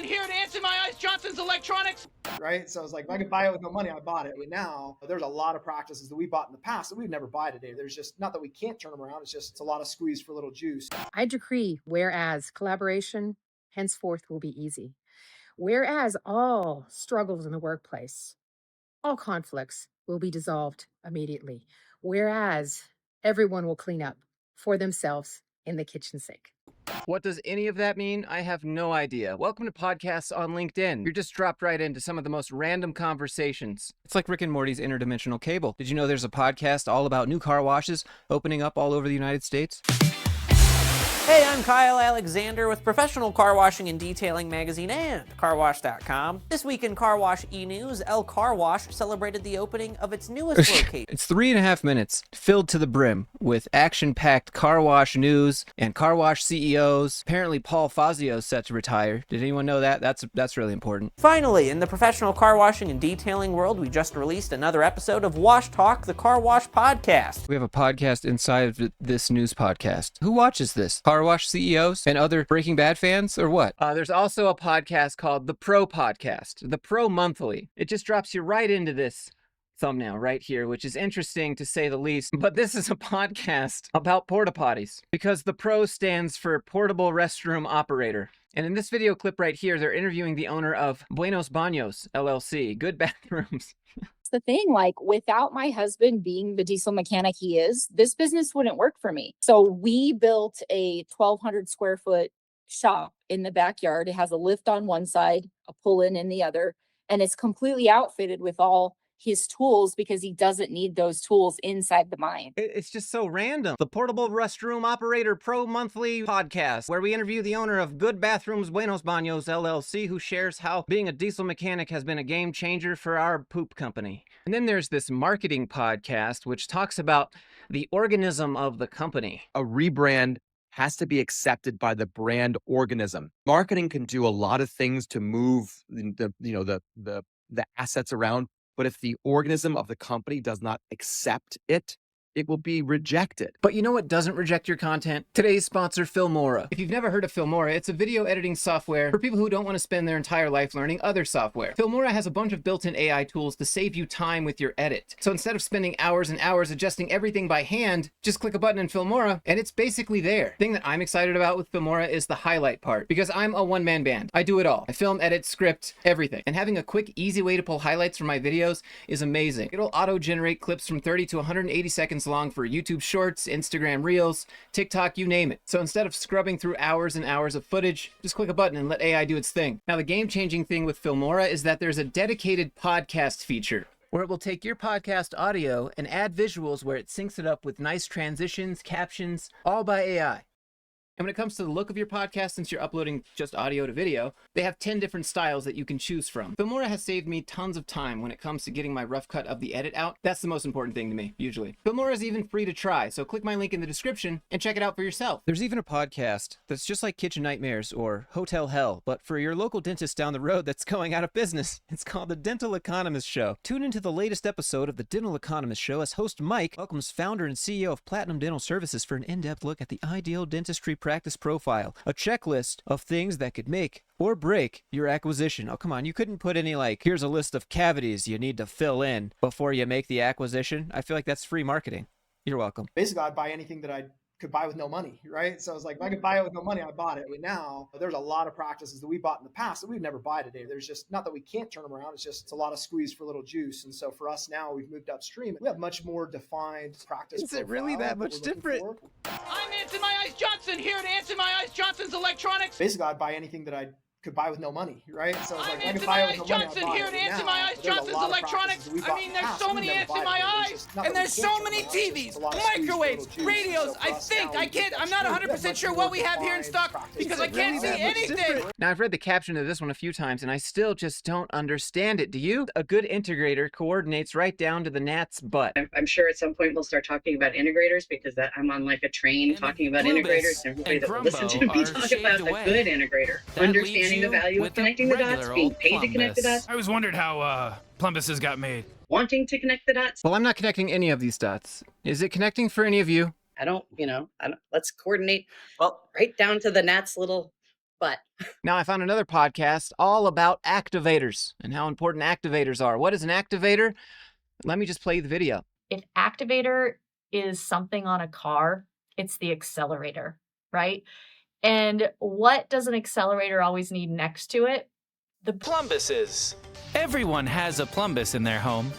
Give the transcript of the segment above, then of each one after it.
Johnson here to answer my eyes. Johnson's Electronics. Right? So it's like, if I could buy it with no money, I bought it. But now there's a lot of practices that we bought in the past that we'd never buy today. There's just, not that we can't turn them around. It's a lot of squeeze for little juice. I decree, whereas collaboration henceforth will be easy. Whereas all struggles in the workplace, all conflicts will be dissolved immediately. Whereas everyone will clean up for themselves in the kitchen sink. What does any of that mean? I have no idea. Welcome to Podcasts on LinkedIn. You're just dropped right into some of the most random conversations. It's like Rick and Morty's interdimensional cable. Did you know there's a podcast all about new car washes opening up all over the United States? Hey, I'm Kyle Alexander with Professional Car Washing and Detailing Magazine and CarWash.com. This week in Car Wash e-News, El Car Wash celebrated the opening of its newest location. It's 3.5 minutes, filled to the brim with action-packed car wash news and car wash CEOs. Apparently, Paul Fazio's set to retire. Did anyone know that? That's really important. Finally, in the professional car washing and detailing world, we just released another episode of Wash Talk, the Car Wash podcast. We have a podcast inside of this news podcast. Who watches this? Car wash CEOs and other Breaking Bad fans, or what? There's also a podcast called The Pro Podcast, The Pro Monthly. It just drops you right into this thumbnail right here, which is interesting to say the least. But this is a podcast about porta potties because the Pro stands for Portable Restroom Operator. And in this video clip right here, they're interviewing the owner of Buenos Baños, LLC, Good Bathrooms. The thing, like, without my husband being the diesel mechanic he is, this business wouldn't work for me. So we built a 1,200 square foot shop in the backyard. It has a lift on one side, a pull-in in the other, and it's completely outfitted with all his tools because he doesn't need those tools inside the mine. It's just so random. The Portable Restroom Operator Pro Monthly podcast, where we interview the owner of Good Bathrooms Buenos Baños LLC, who shares how being a diesel mechanic has been a game changer for our poop company. And then there's this marketing podcast, which talks about the organism of the company. A rebrand has to be accepted by the brand organism. Marketing can do a lot of things to move the assets around. But if the organism of the company does not accept it, it will be rejected. But you know what doesn't reject your content? Today's sponsor, Filmora. If you've never heard of Filmora, it's a video editing software for people who don't want to spend their entire life learning other software. Filmora has a bunch of built-in AI tools to save you time with your edit. So instead of spending hours and hours adjusting everything by hand, just click a button in Filmora and it's basically there. The thing that I'm excited about with Filmora is the highlight part, because I'm a one-man band. I do it all. I film, edit, script, everything. And having a quick, easy way to pull highlights from my videos is amazing. It'll auto-generate clips from 30 to 180 seconds long for YouTube Shorts, Instagram Reels, TikTok, you name it. So instead of scrubbing through hours and hours of footage, just click a button and let AI do its thing. Now, the game-changing thing with Filmora is that there's a dedicated podcast feature where it will take your podcast audio and add visuals where it syncs it up with nice transitions, captions, all by AI. And when it comes to the look of your podcast, since you're uploading just audio to video, they have 10 different styles that you can choose from. Filmora has saved me tons of time when it comes to getting my rough cut of the edit out. That's the most important thing to me, usually. Filmora is even free to try, so click my link in the description and check it out for yourself. There's even a podcast that's just like Kitchen Nightmares or Hotel Hell, but for your local dentist down the road that's going out of business. It's called The Dental Economist Show. Tune into the latest episode of The Dental Economist Show as host Mike welcomes founder and CEO of Platinum Dental Services for an in-depth look at the ideal dentistry practice profile, a checklist of things that could make or break your acquisition. Oh, come on, you couldn't put any like, here's a list of cavities you need to fill in before you make the acquisition. I feel like that's free marketing. You're welcome. Basically, I'd buy anything that I could buy with no money, right? So it's like, if I could buy it with no money, I bought it. But now there's a lot of practices that we bought in the past that we'd never buy today. There's just, not that we can't turn them around, it's a lot of squeeze for little juice. And so for us now, we've moved upstream. We have much more defined practice. Is it really that much different? I'm Answer My Eyes Johnson here to answer my eyes. Johnson's Electronics. Basically, I'd buy anything that I could buy with no money, right? So it's like, if I I'm could Answer buy My it Eyes with no money, Johnson I'd buy here it. to But answer now, my eyes. there's a Johnson's lot of Electronics. practices that we I bought mean, in the there's past so that many we'd never Answer buy My today. Eyes, There's just, not and that we there's can't so turn many them around, it's TVs, just a lot of squeeze for microwaves, little juice. radios. So for I us think now, I we've can't. moved I'm not upstream. We 100% have sure much what more we have here in defined stock practices. because Is I it can't really see that much anything. different? Now, I've read the caption of this one a few times, and I still just don't understand it. Do you? A good integrator coordinates right down to the gnat's butt. I'm sure at some point we'll start talking about integrators because I'm on like a train talking about integrators, and everybody that will listen to me talk about a good integrator, understanding the value of connecting the dots, being paid to connect the dots. I always wondered how plumbuses got made. Wanting to connect the dots. Well, I'm not connecting any of these dots. Is it connecting for any of you? Let's coordinate, well, right down to the gnat's little but Now I found another podcast all about activators and how important activators are. What is an activator? Let me just play the video. If activator is something on a car, it's the accelerator, right? And what does an accelerator always need next to it? The Plumbuses. Everyone has a plumbus in their home.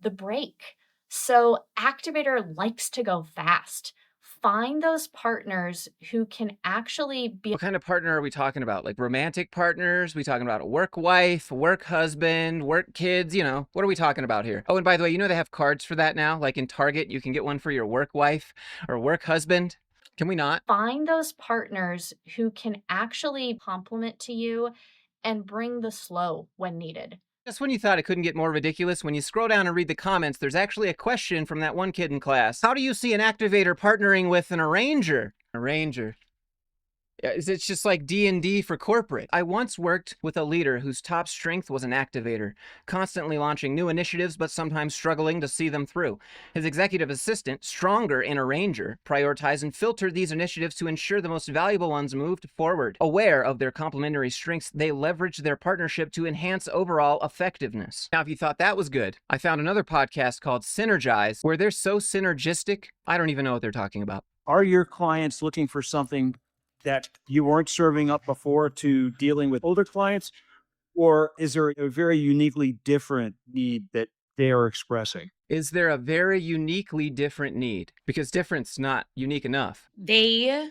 the brake. So activator likes to go fast. Find those partners who can actually be. What kind of partner are we talking about? Like romantic partners? We talking about a work wife, work husband, work kids? You know, what are we talking about here? Oh, and by the way, you know they have cards for that now? Like in Target, you can get one for your work wife or work husband. Can we not? Find those partners who can actually complement to you and bring the slow when needed. Just when you thought it couldn't get more ridiculous, when you scroll down and read the comments, there's actually a question from that one kid in class. How do you see an activator partnering with an arranger? Arranger. It's just like D&D for corporate. I once worked with a leader whose top strength was an activator, constantly launching new initiatives but sometimes struggling to see them through. His executive assistant, stronger in arranger, prioritized and filtered these initiatives to ensure the most valuable ones moved forward. Aware of their complementary strengths, they leveraged their partnership to enhance overall effectiveness. Now, if you thought that was good, I found another podcast called Synergize, where they're so synergistic, I don't even know what they're talking about. Are your clients looking for something that you weren't serving up before to dealing with older clients? Or is there a very uniquely different need that they are expressing? Is there a very uniquely different need? Because different's not unique enough. They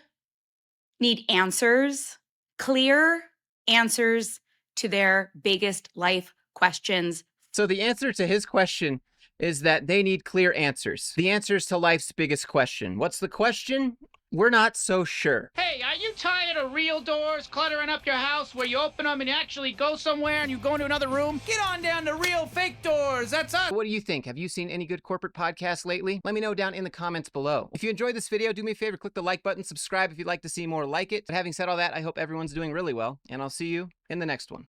need answers, clear answers to their biggest life questions. So the answer to his question is that they need clear answers. The answers to life's biggest question. What's the question? We're not so sure. Hey, are you tired of real doors cluttering up your house where you open them and you actually go somewhere and you go into another room? Get on down to Real Fake Doors. That's us. What do you think? Have you seen any good corporate podcasts lately? Let me know down in the comments below. If you enjoyed this video, do me a favor, click the like button, subscribe if you'd like to see more like it. But having said all that, I hope everyone's doing really well, and I'll see you in the next one.